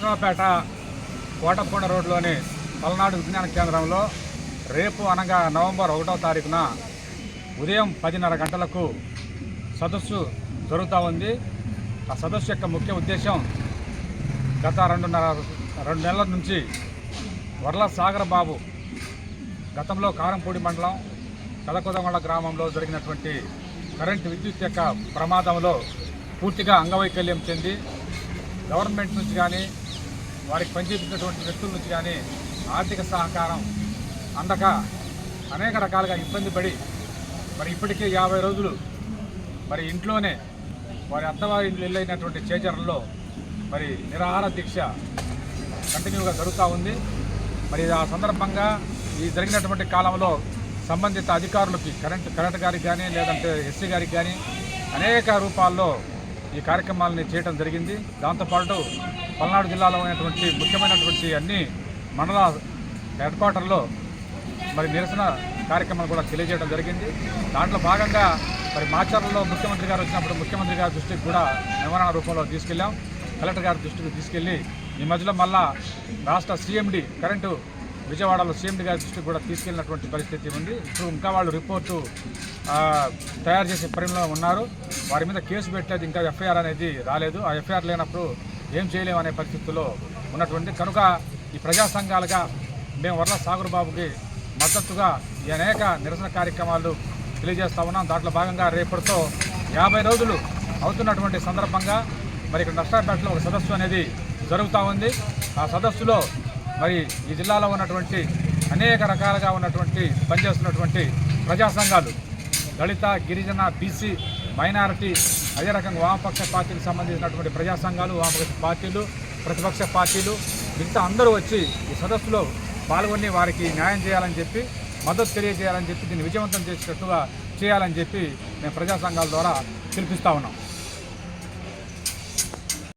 నరసరావుపేట కోటప్పకొండ రోడ్లోని పల్నాడు విజ్ఞాన కేంద్రంలో రేపు అనగా నవంబర్ 1వ తారీఖున ఉదయం 10:30 గంటలకు సదస్సు జరుగుతూ ఉంది. ఆ సదస్సు యొక్క ముఖ్య ఉద్దేశం గత 2 నెలల నుంచి వర్ల సాగర్ బాబు గతంలో కారంపూడి మండలం కలకొదగొండ గ్రామంలో జరిగినటువంటి కరెంటు విద్యుత్ యొక్క ప్రమాదంలో పూర్తిగా అంగవైకల్యం చెంది గవర్నమెంట్ నుంచి కానీ వారికి పనిచేసినటువంటి వ్యక్తుల నుంచి కానీ ఆర్థిక సహకారం అందక అనేక రకాలుగా ఇబ్బంది పడి మరి ఇప్పటికే 50 రోజులు మరి ఇంట్లోనే వారి అత్తవారి ఇల్లు అయినటువంటి చేజర్లలో మరి నిరాహార దీక్ష కంటిన్యూగా జరుగుతూ ఉంది. మరి ఆ సందర్భంగా ఈ జరిగినటువంటి కాలంలో సంబంధిత అధికారులకి కరెంట్ గారికి కానీ లేదంటే ఎస్సీ గారికి కానీ అనేక రూపాల్లో ఈ కార్యక్రమాలని చేయడం జరిగింది. దాంతోపాటు పల్నాడు జిల్లాలో ఉన్నటువంటి ముఖ్యమైనటువంటి అన్ని మండల హెడ్ క్వార్టర్లో మరి నిరసన కార్యక్రమాలు కూడా తెలియజేయడం జరిగింది. దాంట్లో భాగంగా మరి మాచర్లలో ముఖ్యమంత్రి గారు వచ్చినప్పుడు ముఖ్యమంత్రి గారి దృష్టికి కూడా నివారణ రూపంలో తీసుకెళ్ళాం. కలెక్టర్ గారి దృష్టికి తీసుకెళ్ళి ఈ మధ్యలో మళ్ళా రాష్ట్ర సీఎండీ కరెంటు విజయవాడలో సీఎండీ గారి దృష్టికి కూడా తీసుకెళ్ళినటువంటి పరిస్థితి ఉంది. ఇప్పుడు ఇంకా వాళ్ళు రిపోర్టు తయారు చేసే పరిలో ఉన్నారు. వారి మీద కేసు పెట్టలేదు, ఇంకా ఎఫ్ఐఆర్ అనేది రాలేదు. ఆ ఎఫ్ఐఆర్ లేనప్పుడు ఏం చేయలేమనే పరిస్థితుల్లో ఉన్నటువంటి కనుక ఈ ప్రజా సంఘాలుగా మేము వర్ల సాగర్ బాబుకి మద్దతుగా ఈ అనేక నిరసన కార్యక్రమాలు తెలియజేస్తూ ఉన్నాం. దాంట్లో భాగంగా రేపటితో 50 రోజులు అవుతున్నటువంటి సందర్భంగా మరి ఇక్కడ నరసరావుపేటలో ఒక సదస్సు అనేది జరుగుతూ ఉంది. ఆ సదస్సులో మరి ఈ జిల్లాలో ఉన్నటువంటి అనేక రకాలుగా ఉన్నటువంటి పనిచేస్తున్నటువంటి ప్రజా సంఘాలు దళిత, గిరిజన, బీసీ, మైనారిటీ, అదే రకంగా వామపక్ష పార్టీలకు సంబంధించినటువంటి ప్రజా సంఘాలు, వామపక్ష పార్టీలు, ప్రతిపక్ష పార్టీలు మిగతా అందరూ వచ్చి ఈ సదస్సులో పాల్గొని వారికి న్యాయం చేయాలని చెప్పి, మద్దతు తెలియజేయాలని చెప్పి, దీన్ని విజయవంతం చేసేటట్టుగా చేయాలని చెప్పి మేము ప్రజా సంఘాల ద్వారా పిలిపిస్తూ ఉన్నాం.